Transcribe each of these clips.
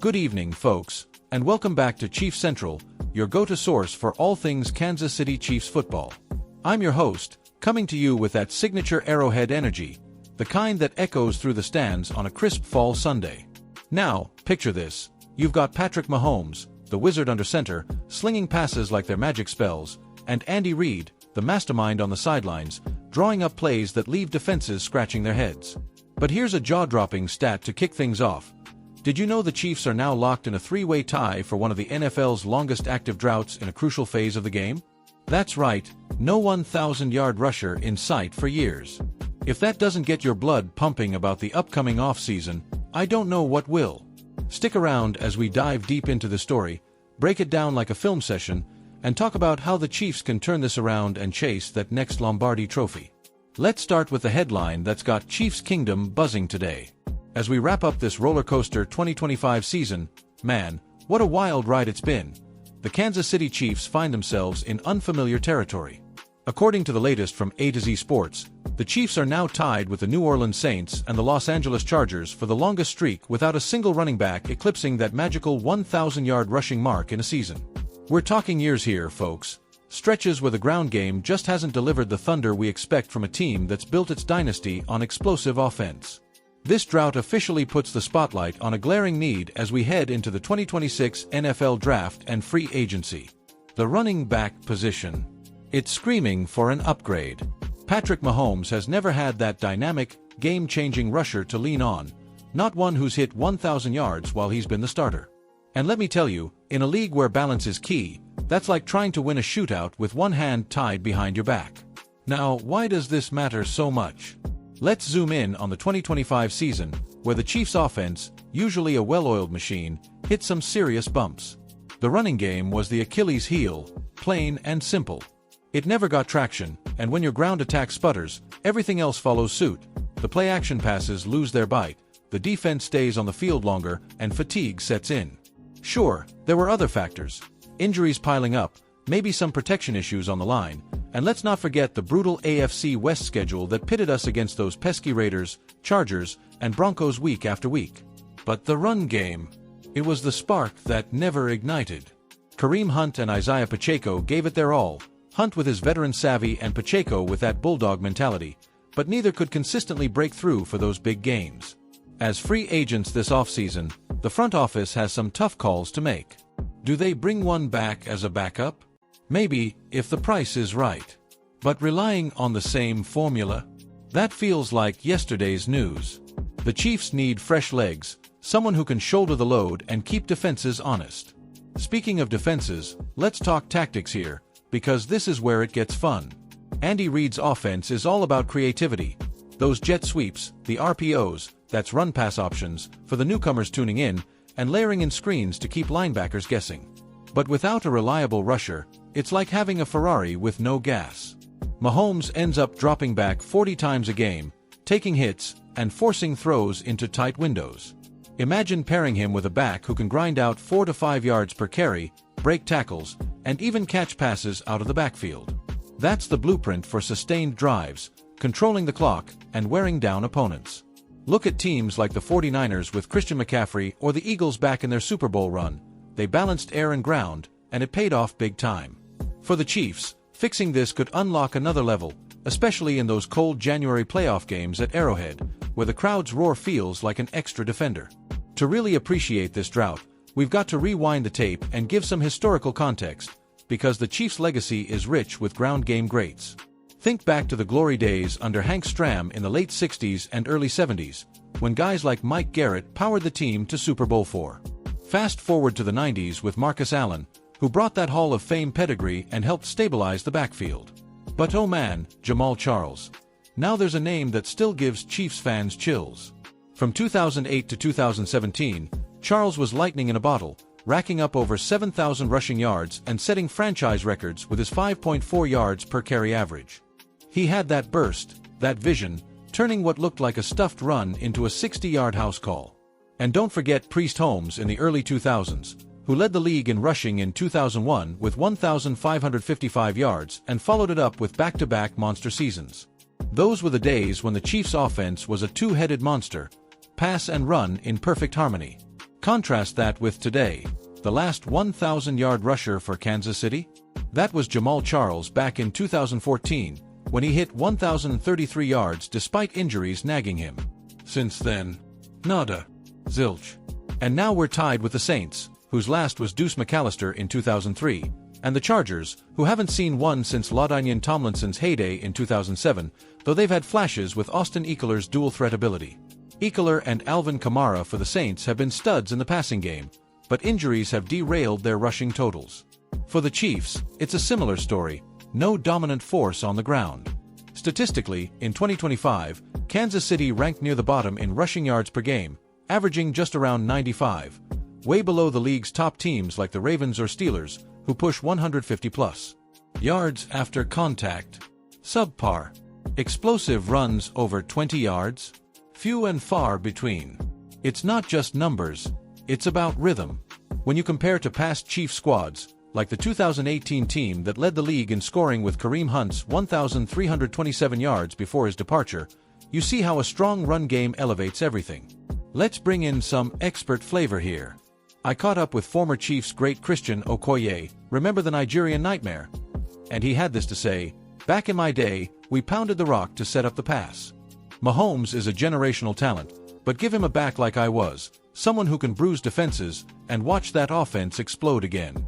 Good evening, folks, and welcome back to Chiefs Central, your go-to source for all things Kansas City Chiefs football. I'm your host, coming to you with that signature Arrowhead energy, the kind that echoes through the stands on a crisp fall Sunday. Now, picture this. You've got Patrick Mahomes, the wizard under center, slinging passes like they're magic spells, and Andy Reid, the mastermind on the sidelines, drawing up plays that leave defenses scratching their heads. But here's a jaw-dropping stat to kick things off. Did you know the Chiefs are now locked in a three-way tie for one of the NFL's longest active droughts in a crucial phase of the game? That's right, no 1,000-yard rusher in sight for years. If that doesn't get your blood pumping about the upcoming offseason, I don't know what will. Stick around as we dive deep into the story, break it down like a film session, and talk about how the Chiefs can turn this around and chase that next Lombardi trophy. Let's start with the headline that's got Chiefs Kingdom buzzing today. As we wrap up this roller coaster 2025 season, man, what a wild ride it's been. The Kansas City Chiefs find themselves in unfamiliar territory. According to the latest from A to Z Sports, the Chiefs are now tied with the New Orleans Saints and the Los Angeles Chargers for the longest streak without a single running back eclipsing that magical 1,000-yard rushing mark in a season. We're talking years here, folks. Stretches where the ground game just hasn't delivered the thunder we expect from a team that's built its dynasty on explosive offense. This drought officially puts the spotlight on a glaring need as we head into the 2026 NFL Draft and free agency. The running back position. It's screaming for an upgrade. Patrick Mahomes has never had that dynamic, game-changing rusher to lean on, not one who's hit 1,000 yards while he's been the starter. And let me tell you, in a league where balance is key, that's like trying to win a shootout with one hand tied behind your back. Now, why does this matter so much? Let's zoom in on the 2025 season, where the Chiefs' offense, usually a well-oiled machine, hit some serious bumps. The running game was the Achilles heel, plain and simple. It never got traction, and when your ground attack sputters, everything else follows suit. The play-action passes lose their bite, the defense stays on the field longer, and fatigue sets in. Sure, there were other factors. Injuries piling up, maybe some protection issues on the line, and let's not forget the brutal AFC West schedule that pitted us against those pesky Raiders, Chargers, and Broncos week after week. But the run game, it was the spark that never ignited. Kareem Hunt and Isaiah Pacheco gave it their all, Hunt with his veteran savvy and Pacheco with that bulldog mentality, but neither could consistently break through for those big games. As free agents this offseason, the front office has some tough calls to make. Do they bring one back as a backup? Maybe, if the price is right. But relying on the same formula? That feels like yesterday's news. The Chiefs need fresh legs, someone who can shoulder the load and keep defenses honest. Speaking of defenses, let's talk tactics here, because this is where it gets fun. Andy Reid's offense is all about creativity. Those jet sweeps, the RPOs, that's run-pass options, for the newcomers tuning in, and layering in screens to keep linebackers guessing. But without a reliable rusher, it's like having a Ferrari with no gas. Mahomes ends up dropping back 40 times a game, taking hits, and forcing throws into tight windows. Imagine pairing him with a back who can grind out 4 to 5 yards per carry, break tackles, and even catch passes out of the backfield. That's the blueprint for sustained drives, controlling the clock, and wearing down opponents. Look at teams like the 49ers with Christian McCaffrey or the Eagles back in their Super Bowl run. They balanced air and ground, and it paid off big time. For the Chiefs, fixing this could unlock another level, especially in those cold January playoff games at Arrowhead, where the crowd's roar feels like an extra defender. To really appreciate this drought, we've got to rewind the tape and give some historical context, because the Chiefs' legacy is rich with ground game greats. Think back to the glory days under Hank Stram in the late 60s and early 70s, when guys like Mike Garrett powered the team to Super Bowl IV. Fast forward to the 90s with Marcus Allen, who brought that Hall of Fame pedigree and helped stabilize the backfield. But oh man, Jamal Charles. Now there's a name that still gives Chiefs fans chills. From 2008 to 2017, Charles was lightning in a bottle, racking up over 7,000 rushing yards and setting franchise records with his 5.4 yards per carry average. He had that burst, that vision, turning what looked like a stuffed run into a 60-yard house call. And don't forget Priest Holmes in the early 2000s, who led the league in rushing in 2001 with 1,555 yards and followed it up with back-to-back monster seasons. Those were the days when the Chiefs' offense was a two-headed monster, pass and run in perfect harmony. Contrast that with today, the last 1,000-yard rusher for Kansas City? That was Jamal Charles back in 2014, when he hit 1,033 yards despite injuries nagging him. Since then, nada. Zilch. And now we're tied with the Saints, whose last was Deuce McAllister in 2003, and the Chargers, who haven't seen one since LaDainian Tomlinson's heyday in 2007, though they've had flashes with Austin Ekeler's dual-threat ability. Ekeler and Alvin Kamara for the Saints have been studs in the passing game, but injuries have derailed their rushing totals. For the Chiefs, it's a similar story, no dominant force on the ground. Statistically, in 2025, Kansas City ranked near the bottom in rushing yards per game, averaging just around 95, way below the league's top teams like the Ravens or Steelers, who push 150-plus. Yards after contact. Subpar. Explosive runs over 20 yards. Few and far between. It's not just numbers, it's about rhythm. When you compare to past Chiefs squads, like the 2018 team that led the league in scoring with Kareem Hunt's 1,327 yards before his departure, you see how a strong run game elevates everything. Let's bring in some expert flavor here. I caught up with former Chiefs great Christian Okoye, remember the Nigerian Nightmare? And he had this to say, "Back in my day, we pounded the rock to set up the pass. Mahomes is a generational talent, but give him a back like I was, someone who can bruise defenses, and watch that offense explode again."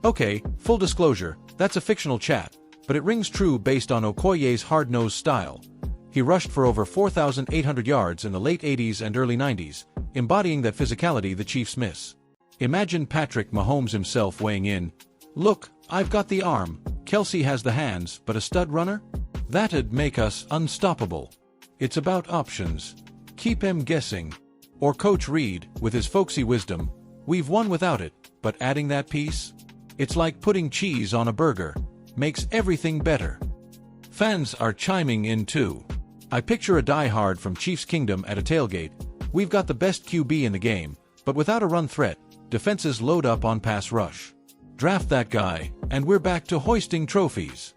Okay, full disclosure, that's a fictional chat, but it rings true based on Okoye's hard-nosed style. He rushed for over 4,800 yards in the late 80s and early 90s, embodying that physicality the Chiefs miss. Imagine Patrick Mahomes himself weighing in, "Look, I've got the arm, Kelce has the hands, but a stud runner? That'd make us unstoppable." It's about options. Keep him guessing. Or Coach Reid, with his folksy wisdom, "We've won without it, but adding that piece? It's like putting cheese on a burger. Makes everything better." Fans are chiming in too. I picture a diehard from Chiefs Kingdom at a tailgate. "We've got the best QB in the game, but without a run threat, defenses load up on pass rush. Draft that guy, and we're back to hoisting trophies."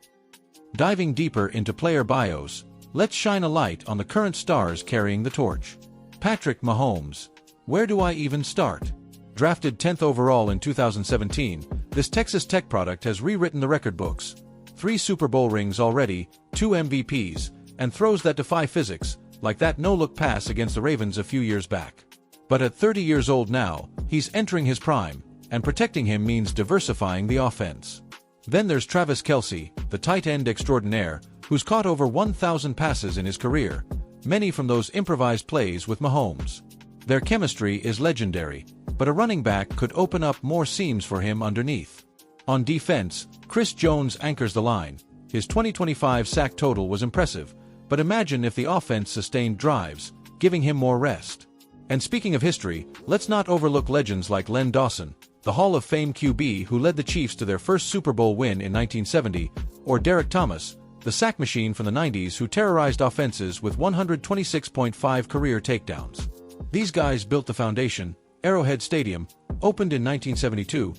Diving deeper into player bios, let's shine a light on the current stars carrying the torch. Patrick Mahomes. Where do I even start? Drafted 10th overall in 2017, this Texas Tech product has rewritten the record books. 3 Super Bowl rings already, 2 MVPs, and throws that defy physics, like that no-look pass against the Ravens a few years back. But at 30 years old now, he's entering his prime, and protecting him means diversifying the offense. Then there's Travis Kelce, the tight end extraordinaire, who's caught over 1,000 passes in his career, many from those improvised plays with Mahomes. Their chemistry is legendary, but a running back could open up more seams for him underneath. On defense, Chris Jones anchors the line. His 2025 sack total was impressive, but imagine if the offense sustained drives, giving him more rest. And speaking of history, let's not overlook legends like Len Dawson, the Hall of Fame QB who led the Chiefs to their first Super Bowl win in 1970, or Derek Thomas, the sack machine from the 90s who terrorized offenses with 126.5 career takedowns. These guys built the foundation. Arrowhead Stadium, opened in 1972,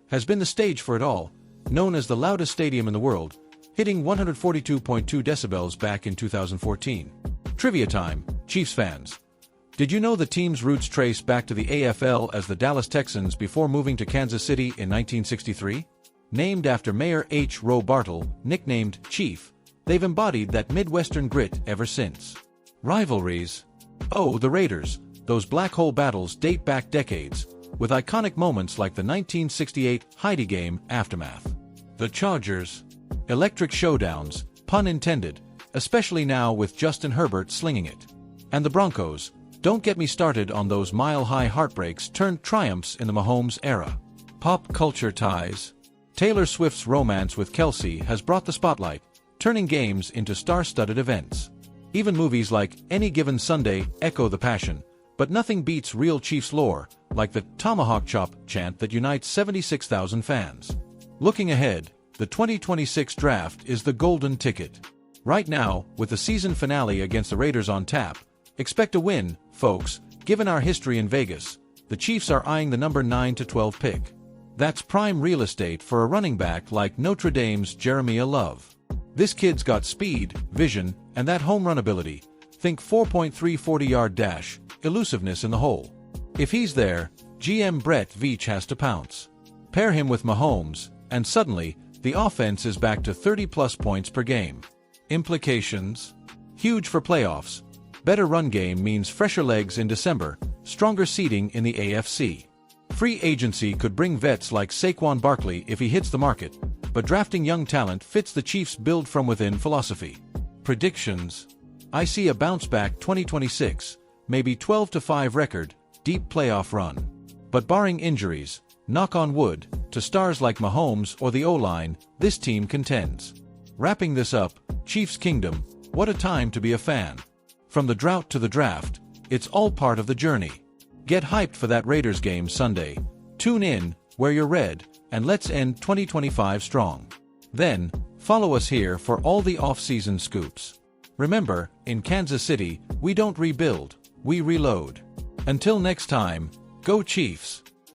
has been the stage for it all, known as the loudest stadium in the world, hitting 142.2 decibels back in 2014. Trivia time, Chiefs fans. Did you know the team's roots trace back to the AFL as the Dallas Texans before moving to Kansas City in 1963? Named after Mayor H. Roe Bartle, nicknamed Chief, they've embodied that Midwestern grit ever since. Rivalries. Oh, the Raiders. Those black hole battles date back decades, with iconic moments like the 1968 Heidi game aftermath. The Chargers. Electric showdowns, pun intended, especially now with Justin Herbert slinging it. And the Broncos. Don't get me started on those mile-high heartbreaks turned triumphs in the Mahomes era. Pop culture ties. Taylor Swift's romance with Kelce has brought the spotlight, turning games into star-studded events. Even movies like Any Given Sunday echo the passion, but nothing beats real Chiefs lore, like the Tomahawk Chop chant that unites 76,000 fans. Looking ahead, the 2026 draft is the golden ticket. Right now, with the season finale against the Raiders on tap, expect a win, folks. Given our history in Vegas, the Chiefs are eyeing the number 9 to 12 pick. That's prime real estate for a running back like Notre Dame's Jeremiah Love. This kid's got speed, vision, and that home run ability. Think 4.3 40-yard dash, elusiveness in the hole. If he's there, GM Brett Veach has to pounce. Pair him with Mahomes, and suddenly, the offense is back to 30-plus points per game. Implications? Huge for playoffs. Better run game means fresher legs in December, stronger seeding in the AFC. Free agency could bring vets like Saquon Barkley if he hits the market, but drafting young talent fits the Chiefs' build-from-within philosophy. Predictions? I see a bounce-back 2026, maybe 12-5 record, deep playoff run. But barring injuries, knock on wood, to stars like Mahomes or the O-line, this team contends. Wrapping this up, Chiefs Kingdom, what a time to be a fan. From the drought to the draft, it's all part of the journey. Get hyped for that Raiders game Sunday. Tune in, wear your red, and let's end 2025 strong. Then, follow us here for all the off-season scoops. Remember, in Kansas City, we don't rebuild, we reload. Until next time, go Chiefs!